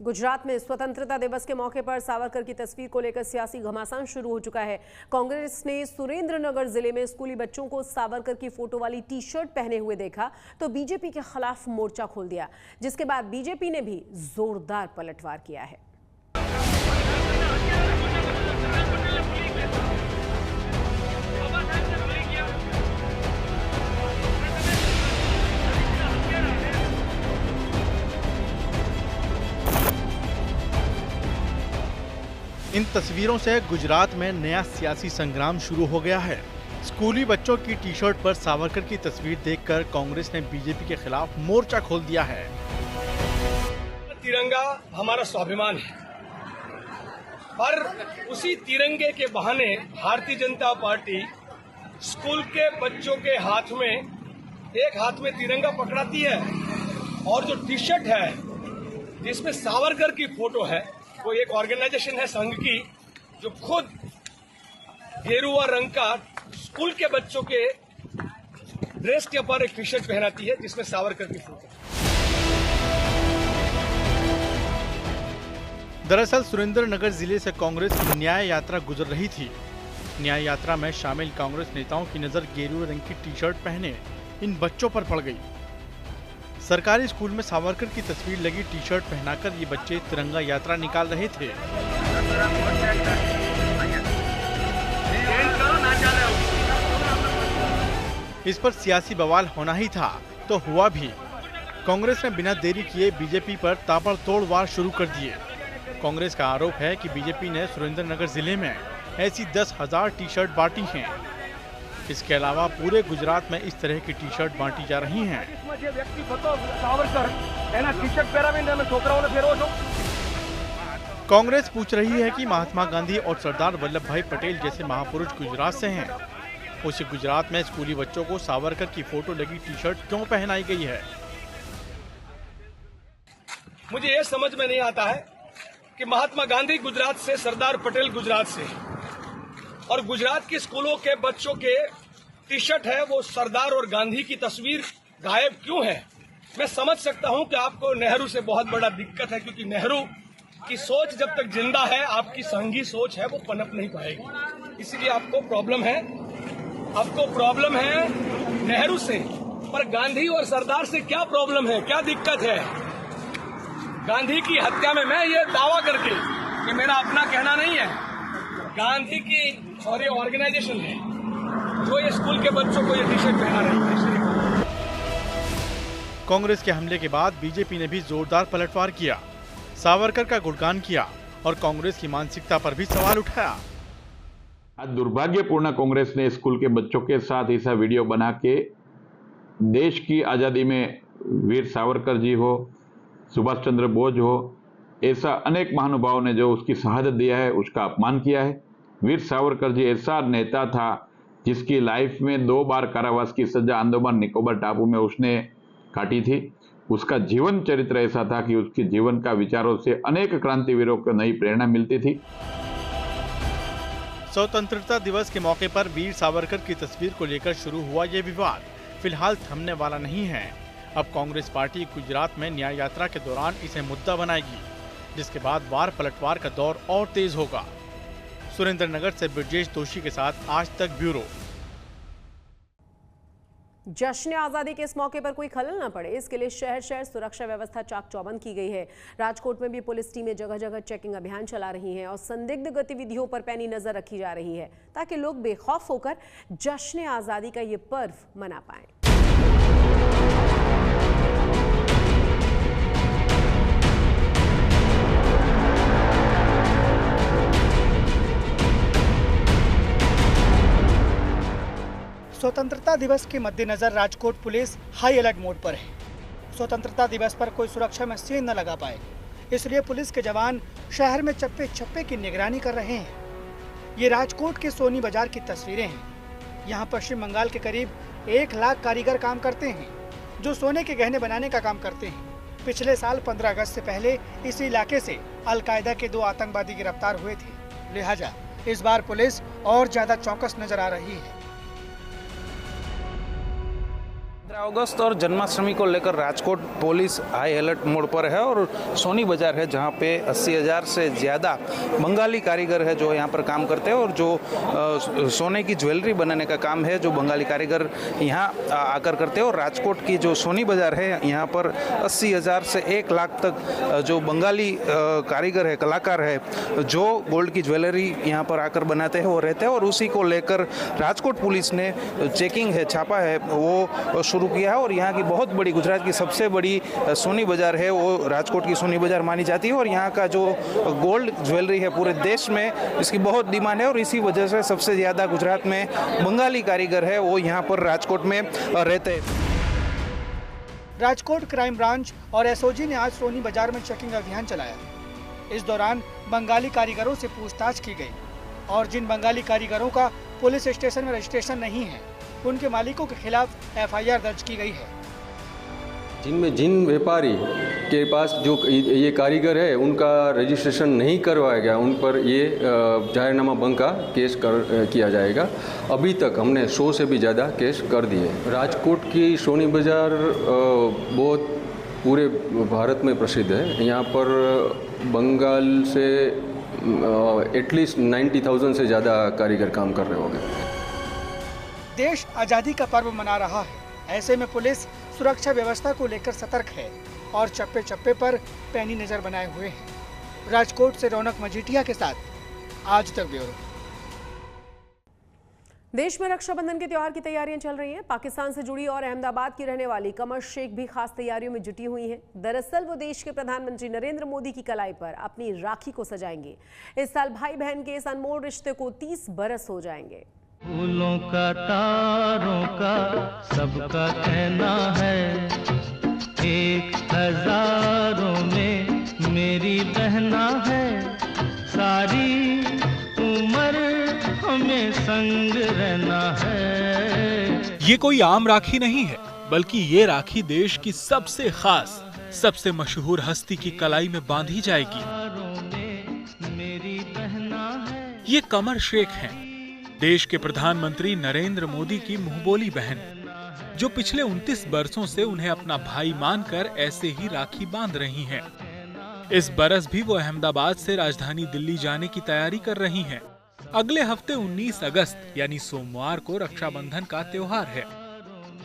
गुजरात में स्वतंत्रता दिवस के मौके पर सावरकर की तस्वीर को लेकर सियासी घमासान शुरू हो चुका है। कांग्रेस ने सुरेंद्रनगर जिले में स्कूली बच्चों को सावरकर की फोटो वाली टी शर्ट पहने हुए देखा तो बीजेपी के खिलाफ मोर्चा खोल दिया, जिसके बाद बीजेपी ने भी जोरदार पलटवार किया है। इन तस्वीरों से गुजरात में नया सियासी संग्राम शुरू हो गया है। स्कूली बच्चों की टी शर्ट पर सावरकर की तस्वीर देखकर कांग्रेस ने बीजेपी के खिलाफ मोर्चा खोल दिया है। तिरंगा हमारा स्वाभिमान है, पर उसी तिरंगे के बहाने भारतीय जनता पार्टी स्कूल के बच्चों के हाथ में एक हाथ में तिरंगा पकड़ाती है और जो टी शर्ट है जिसमें सावरकर की फोटो है, वो एक ऑर्गेनाइजेशन है संघ की जो खुद गेरुआ रंग का स्कूल के बच्चों के ड्रेस के ऊपर एक टी शर्ट पहनाती है जिसमें सावरकर की फोटो। दरअसल सुरेंद्रनगर जिले से कांग्रेस की न्याय यात्रा गुजर रही थी। न्याय यात्रा में शामिल कांग्रेस नेताओं की नजर गेरुआ रंग की टी शर्ट पहने इन बच्चों पर पड़ गई। सरकारी स्कूल में सावरकर की तस्वीर लगी टी शर्ट पहनाकर ये बच्चे तिरंगा यात्रा निकाल रहे थे। इस पर सियासी बवाल होना ही था तो हुआ भी। कांग्रेस ने बिना देरी किए बीजेपी पर ताबड़तोड़ वार शुरू कर दिए। कांग्रेस का आरोप है कि बीजेपी ने सुरेंद्रनगर जिले में ऐसी 10,000 टी शर्ट बांटी हैं। इसके अलावा पूरे गुजरात में इस तरह की टी शर्ट बांटी जा रही हैं। कांग्रेस पूछ रही है कि महात्मा गांधी और सरदार वल्लभ भाई पटेल जैसे महापुरुष गुजरात से हैं। उसी गुजरात में स्कूली बच्चों को सावरकर की फोटो लगी टी शर्ट क्यों पहनाई गई है? मुझे ये समझ में नहीं आता है कि महात्मा गांधी गुजरात से, सरदार पटेल गुजरात से, और गुजरात के स्कूलों के बच्चों के टी शर्ट है वो सरदार और गांधी की तस्वीर गायब क्यों है? मैं समझ सकता हूं कि आपको नेहरू से बहुत बड़ा दिक्कत है, क्योंकि नेहरू की सोच जब तक जिंदा है, आपकी संघी सोच है वो पनप नहीं पाएगी। इसीलिए आपको प्रॉब्लम है नेहरू से। पर गांधी और सरदार से क्या प्रॉब्लम है, क्या दिक्कत है? गांधी की हत्या में मैं ये दावा करके, कि मेरा अपना कहना नहीं है, गांधी की और ये ऑर्गेनाइजेशन है जो ये स्कूल के बच्चों को ये टी शर्ट पहना रही है। कांग्रेस के हमले के बाद बीजेपी ने भी जोरदार पलटवार किया, सावरकर का गुणगान किया और कांग्रेस की मानसिकता पर भी सवाल उठाया। आज दुर्भाग्यपूर्ण कांग्रेस ने स्कूल के बच्चों के साथ ऐसा वीडियो बना के देश की आजादी में वीर सावरकर जी हो, सुभाष चंद्र बोस हो, ऐसा अनेक महानुभावों ने जो उसकी शहादत दिया है उसका अपमान किया है। वीर सावरकर जी ऐसा नेता था जिसकी लाइफ में 2 बार कारावास की सजा अंडमान निकोबार टापू में उसने काटी थी। उसका जीवन चरित्र ऐसा था कि उसके जीवन का विचारों से अनेक क्रांतिवीरों को नई प्रेरणा मिलती थी। स्वतंत्रता दिवस के मौके पर वीर सावरकर की तस्वीर को लेकर शुरू हुआ ये विवाद फिलहाल थमने वाला नहीं है। अब कांग्रेस पार्टी गुजरात में न्याय यात्रा के दौरान इसे मुद्दा बनाएगी, जिसके बाद वार पलटवार का दौर और तेज होगा। सुरेंद्रनगर से ब्रजेश दोषी के साथ आज तक ब्यूरो। जश्न आजादी के इस मौके पर कोई खलल न पड़े, इसके लिए शहर शहर सुरक्षा व्यवस्था चाक चौबंद की गई है। राजकोट में भी पुलिस टीमें जगह जगह चेकिंग अभियान चला रही हैं और संदिग्ध गतिविधियों पर पैनी नजर रखी जा रही है, ताकि लोग बेखौफ होकर जश्न आजादी का ये पर्व मना पाएं। स्वतंत्रता दिवस के मद्देनजर Rajkot police high alert mode पर है। स्वतंत्रता दिवस पर कोई सुरक्षा में सेंध न लगा पाए, इसलिए पुलिस के जवान शहर में चप्पे चप्पे की निगरानी कर रहे हैं। ये राजकोट के सोनी बाजार की तस्वीरें हैं। यहाँ पश्चिम बंगाल के करीब 1 लाख कारीगर काम करते हैं, जो सोने के गहने बनाने का काम करते हैं। पिछले साल 15 अगस्त से पहले इस इलाके से अलकायदा के 2 आतंकवादी गिरफ्तार हुए थे। लिहाजा इस बार पुलिस और ज्यादा चौकस नजर आ रही है। अगस्त और जन्माष्टमी को लेकर Rajkot police high alert mode पर है और सोनी बाजार है जहां पे 80,000 से ज़्यादा बंगाली कारीगर है जो यहां पर काम करते हैं और जो सोने की ज्वेलरी बनाने का काम है जो बंगाली कारीगर यहां आकर करते हैं। और राजकोट की जो सोनी बाजार है यहां पर 80,000 से 1 लाख तक जो बंगाली कारीगर है, कलाकार है, जो गोल्ड की ज्वेलरी यहां पर आकर बनाते हैं वो रहते हैं। और उसी को लेकर राजकोट पुलिस ने चेकिंग है, छापा है, वो शुरू किया है। और यहाँ की बहुत बड़ी, गुजरात की सबसे बड़ी सोनी बाजार है वो राजकोट की सोनी बाजार मानी जाती है। और यहाँ का जो गोल्ड ज्वेलरी है पूरे देश में इसकी बहुत डिमांड है और इसी वजह से सबसे ज़्यादा गुजरात में बंगाली कारीगर है वो यहाँ पर राजकोट में रहते हैं। राजकोट क्राइम ब्रांच और एसओजी ने आज सोनी बाजार में चेकिंग अभियान चलाया। इस दौरान बंगाली कारीगरों से पूछताछ की गई और जिन बंगाली कारीगरों का पुलिस स्टेशन में रजिस्ट्रेशन नहीं है उनके मालिकों के खिलाफ एफआईआर दर्ज की गई है। जिनमें जिन व्यापारी के पास जो ये कारीगर है उनका रजिस्ट्रेशन नहीं करवाया गया उन पर ये जाहिरनामा भंग का केस किया जाएगा। अभी तक हमने 100 से भी ज़्यादा केस कर दिए। राजकोट की सोनी बाज़ार बहुत पूरे भारत में प्रसिद्ध है। यहाँ पर बंगाल से एटलीस्ट 90,000 से ज़्यादा कारीगर काम कर रहे होंगे। देश आज़ादी का पर्व मना रहा है, ऐसे में पुलिस सुरक्षा व्यवस्था को लेकर सतर्क है और चप्पे चप्पे पर पैनी नजर बनाए हुए हैं। राजकोट से रौनक मजीठिया के साथ आज तक ब्यूरो। देश में रक्षाबंधन के त्योहार की तैयारियां चल रही हैं। पाकिस्तान से जुड़ी और अहमदाबाद की रहने वाली कमर शेख भी खास तैयारियों में जुटी हुई हैं। दरअसल वो देश के प्रधानमंत्री नरेंद्र मोदी की कलाई पर अपनी राखी को सजाएंगे। इस साल भाई बहन के इस अनमोल रिश्ते को 30 बरस हो जाएंगे। फूलों का, तारों का, सबका कहना है, 1,000 में मेरी बहना है, सारी उम्र हमें संग रहना है। ये कोई आम राखी नहीं है, बल्कि ये राखी देश की सबसे खास, सबसे मशहूर हस्ती की कलाई में बांधी जाएगी। ये कमर शेख हैं, देश के प्रधानमंत्री नरेंद्र मोदी की मुंहबोली बहन, जो पिछले 29 वर्षों से उन्हें अपना भाई मानकर ऐसे ही राखी बांध रही हैं। इस बरस भी वो अहमदाबाद से राजधानी दिल्ली जाने की तैयारी कर रही हैं। अगले हफ्ते 19 अगस्त यानी सोमवार को रक्षाबंधन का त्योहार है।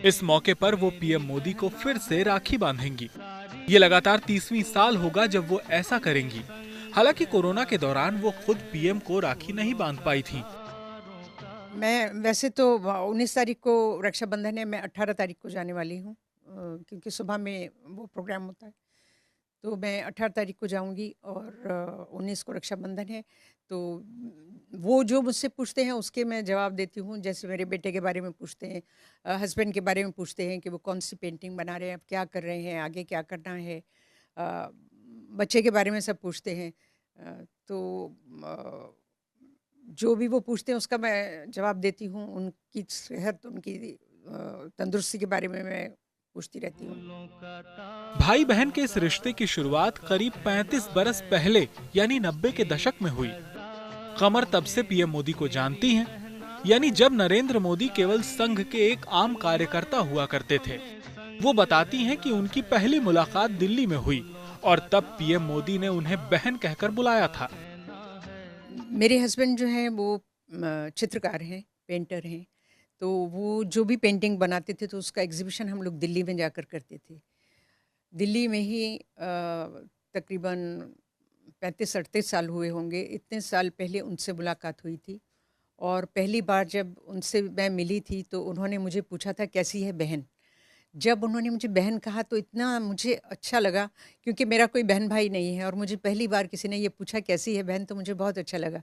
इस मौके पर वो पीएम मोदी को फिर से राखी बांधेंगी। ये लगातार 30वीं साल होगा जब वो ऐसा करेंगी। हालांकि कोरोना के दौरान वो खुद पीएम को राखी नहीं बांध पाई थी। मैं वैसे तो 19 तारीख को रक्षाबंधन है, मैं 18 तारीख को जाने वाली हूँ क्योंकि सुबह में वो प्रोग्राम होता है, तो मैं 18 तारीख को जाऊँगी और 19 को रक्षाबंधन है। तो वो जो मुझसे पूछते हैं उसके मैं जवाब देती हूँ। जैसे मेरे बेटे के बारे में पूछते हैं, हस्बैंड के बारे में पूछते हैं कि वो कौन सी पेंटिंग बना रहे हैं, अब क्या कर रहे हैं, आगे क्या करना है, बच्चे के बारे में सब पूछते हैं। तो जो भी वो पूछते हैं उसका मैं जवाब देती हूँ। उनकी सेहत, उनकी तंदुरुस्ती के बारे में मैं पूछती रहती हूँ। भाई बहन के इस रिश्ते की शुरुआत करीब 35 बरस पहले यानी 90 के दशक में हुई। कमर तब से पीएम मोदी को जानती हैं, यानी जब नरेंद्र मोदी केवल संघ के एक आम कार्यकर्ता हुआ करते थे। वो बताती हैं कि उनकी पहली मुलाकात दिल्ली में हुई और तब पीएम मोदी ने उन्हें बहन कहकर बुलाया था। मेरे हस्बैंड जो हैं वो चित्रकार हैं, पेंटर हैं, तो वो जो भी पेंटिंग बनाते थे तो उसका एग्जीबिशन हम लोग दिल्ली में जाकर करते थे। दिल्ली में ही तकरीबन 35-38 साल हुए होंगे। इतने साल पहले उनसे मुलाकात हुई थी और पहली बार जब उनसे मैं मिली थी तो उन्होंने मुझे पूछा था कैसी है बहन। जब उन्होंने मुझे बहन कहा तो इतना मुझे अच्छा लगा, क्योंकि मेरा कोई बहन भाई नहीं है और मुझे पहली बार किसी ने ये पूछा कैसी है बहन, तो मुझे बहुत अच्छा लगा।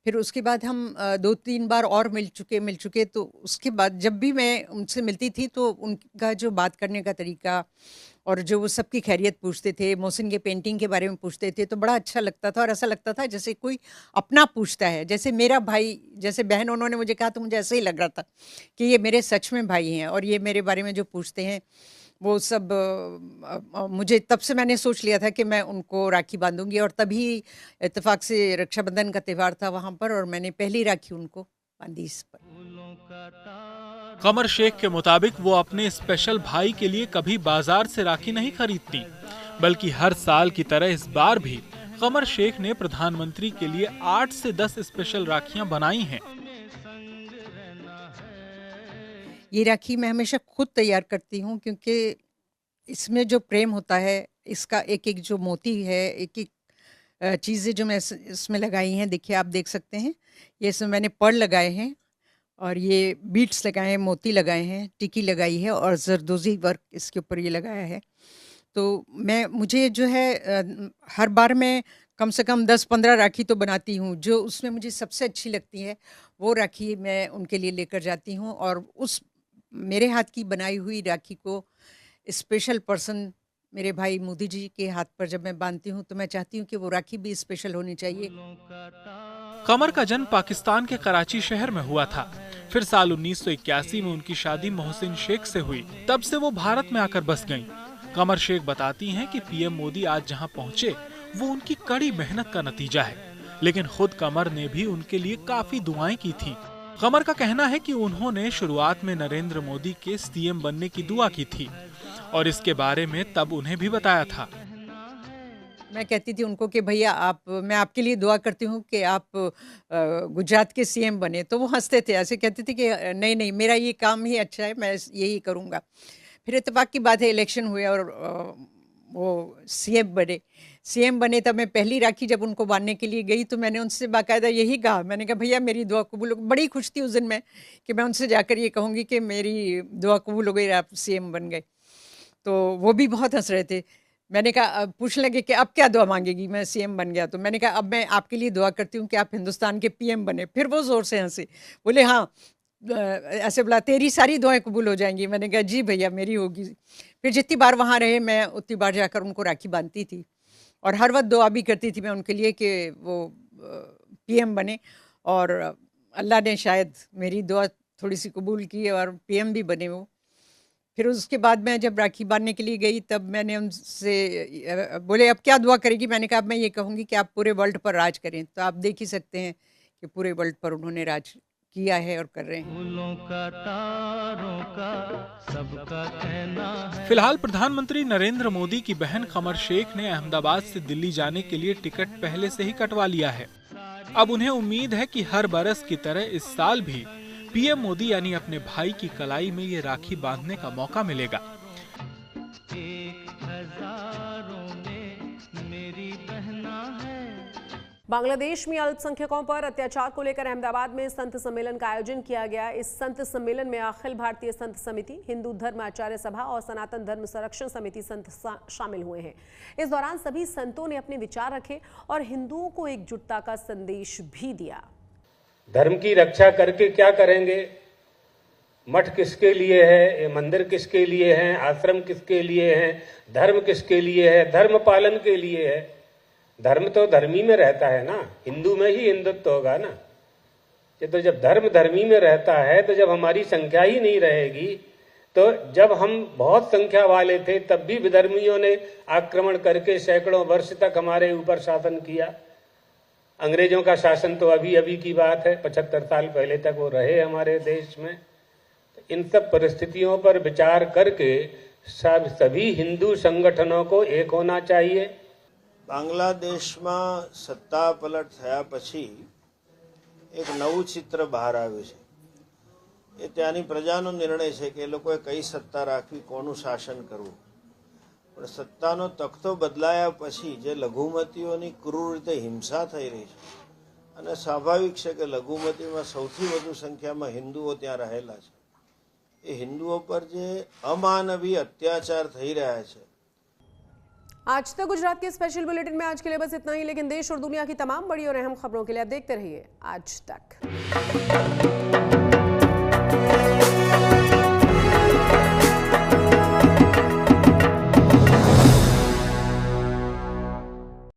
फिर उसके बाद हम 2-3 बार और मिल चुके। तो उसके बाद जब भी मैं उनसे मिलती थी तो उनका जो बात करने का तरीका और जो वो सबकी खैरियत पूछते थे, मोहसिन के पेंटिंग के बारे में पूछते थे, तो बड़ा अच्छा लगता था और ऐसा लगता था जैसे कोई अपना पूछता है, जैसे मेरा भाई, जैसे बहन उन्होंने मुझे कहा तो मुझे ऐसे ही लग रहा था कि ये मेरे सच में भाई हैं और ये मेरे बारे में जो पूछते हैं वो सब मुझे तब से मैंने सोच लिया था कि मैं उनको राखी बांधूंगी। और तभी इत्तेफाक से रक्षाबंधन का त्यौहार था वहाँ पर और मैंने पहली राखी उनको बांधी इस पर। कमर शेख के मुताबिक वो अपने स्पेशल भाई के लिए कभी बाजार से राखी नहीं खरीदती, बल्कि हर साल की तरह इस बार भी कमर शेख ने प्रधानमंत्री के लिए 8 से 10 स्पेशल राखियां बनाई हैं। ये राखी मैं हमेशा खुद तैयार करती हूँ, क्योंकि इसमें जो प्रेम होता है, इसका एक एक जो मोती है, एक एक चीज़ें जो मैं इसमें लगाई हैं, देखिए आप देख सकते हैं, ये इसमें मैंने पर्ल लगाए हैं और ये बीट्स लगाए हैं, मोती लगाए हैं, टिकी लगाई है और जरदोजी वर्क इसके ऊपर ये लगाया है। तो मुझे जो है हर बार मैं कम से कम 10-15 राखी तो बनाती हूँ। जो उसमें मुझे सबसे अच्छी लगती है वो राखी मैं उनके लिए लेकर जाती हूँ, और उस मेरे हाथ की बनाई हुई राखी को स्पेशल पर्सन मेरे भाई मोदी जी के हाथ पर जब मैं बांधती हूँ तो मैं चाहती हूँ कि वो राखी भी स्पेशल होनी चाहिए। कमर का जन्म पाकिस्तान के कराची शहर में हुआ था। फिर साल 1981 में उनकी शादी मोहसिन शेख से हुई। तब से वो भारत में आकर बस गईं। कमर शेख बताती हैं कि पीएम मोदी आज जहां पहुंचे वो उनकी कड़ी मेहनत का नतीजा है, लेकिन खुद कमर ने भी उनके लिए काफी दुआएं की थी। कमर का कहना है कि उन्होंने शुरुआत में नरेंद्र मोदी के सीएम बनने की दुआ की थी और इसके बारे में तब उन्हें भी बताया था। मैं कहती थी उनको कि भैया मैं आपके लिए दुआ करती हूँ कि आप गुजरात के सीएम बने, तो वो हंसते थे, ऐसे कहते थे कि नहीं नहीं, मेरा ये काम ही अच्छा है, मैं यही करूँगा। फिर इत्तेफाक की बात है, इलेक्शन हुए और वो सीएम बने। तब मैं पहली राखी जब उनको बांधने के लिए गई तो मैंने उनसे बाकायदा यही कहा, मैंने कहा भैया मेरी दुआ कबूल हो। बड़ी खुश थी उस दिन में कि मैं उनसे जाकर ये कहूँगी कि मेरी दुआ कबूल हो गई, आप सीएम बन गए। तो वो भी बहुत हंस रहे थे। मैंने कहा, पूछने लगे कि अब क्या दुआ मांगेगी, मैं सीएम बन गया तो मैंने कहा अब मैं आपके लिए दुआ करती हूँ कि आप हिंदुस्तान के पीएम बने। फिर वो ज़ोर से हंसे, बोले हाँ, ऐसे बोला तेरी सारी दुआएं कबूल हो जाएंगी। मैंने कहा जी भैया मेरी होगी। फिर जितनी बार वहाँ रहे मैं उतनी बार जाकर उनको राखी बांधती थी और हर वक्त दुआ भी करती थी मैं उनके लिए कि वो पीएम बने, और अल्लाह ने शायद मेरी दुआ थोड़ी सी कबूल की और पीएम भी बने वो। फिर उसके बाद मैं जब राखी बांधने के लिए गई तब मैंने उनसे बोले अब क्या दुआ करेगी, मैंने कहा अब मैं ये कहूँगी कि आप पूरे वर्ल्ड पर राज करें। तो आप देख ही सकते हैं कि पूरे वर्ल्ड पर उन्होंने राज किया है और कर रहे हैं। फिलहाल प्रधानमंत्री नरेंद्र मोदी की बहन कमर शेख ने अहमदाबाद से दिल्ली जाने के लिए टिकट पहले से ही कटवा लिया है। अब उन्हें उम्मीद है कि हर बरस की तरह इस साल भी पीएम मोदी यानी अपने भाई की कलाई में ये राखी बांधने का मौका मिलेगा। बांग्लादेश में अल्पसंख्यकों पर अत्याचार को लेकर अहमदाबाद में संत सम्मेलन का आयोजन किया गया। इस संत सम्मेलन में अखिल भारतीय संत समिति, हिंदू धर्म आचार्य सभा और सनातन धर्म संरक्षण समिति संत शामिल हुए हैं। इस दौरान सभी संतों ने अपने विचार रखे और हिंदुओं को एकजुटता का संदेश भी दिया। धर्म की रक्षा करके क्या करेंगे? मठ किसके लिए है, मंदिर किसके लिए हैं, आश्रम किसके लिए हैं, धर्म किसके लिए है? धर्म पालन के लिए है। धर्म तो धर्मी में रहता है ना, हिंदू में ही हिंदुत्व होगा ना। ये तो जब धर्म धर्मी में रहता है तो जब हमारी संख्या ही नहीं रहेगी, तो जब हम बहुत संख्या वाले थे तब भी विधर्मियों ने आक्रमण करके सैकड़ों वर्ष तक हमारे ऊपर शासन किया। अंग्रेजों का शासन तो अभी अभी की बात है, 75 साल पहले तक वो रहे हमारे देश में। इन सब परिस्थितियों पर विचार करके सभी हिंदू संगठनों को एक होना चाहिए। બાંગ્લાદેશમાં સત્તા પલટ થયા પછી એક નવું ચિત્ર બહાર આવ્યું છે। એ ત્યાંની પ્રજાનો નિર્ણય છે કે એ લોકોએ કઈ સત્તા રાખવી, કોનું શાસન કરવું। પણ સત્તાનો તખ્તો બદલાયા પછી જે લઘુમતીઓની ક્રૂર રીતે હિંસા થઈ રહી છે, અને સ્વાભાવિક છે કે લઘુમતીમાં સૌથી વધુ સંખ્યામાં હિન્દુઓ ત્યાં રહેલા છે, એ હિન્દુઓ પર જે અમાનવી અત્યાચાર થઈ રહ્યા છે। आज तक गुजरात के स्पेशल बुलेटिन में आज के लिए बस इतना ही, लेकिन देश और दुनिया की तमाम बड़ी और अहम खबरों के लिए आप देखते रहिए आज तक।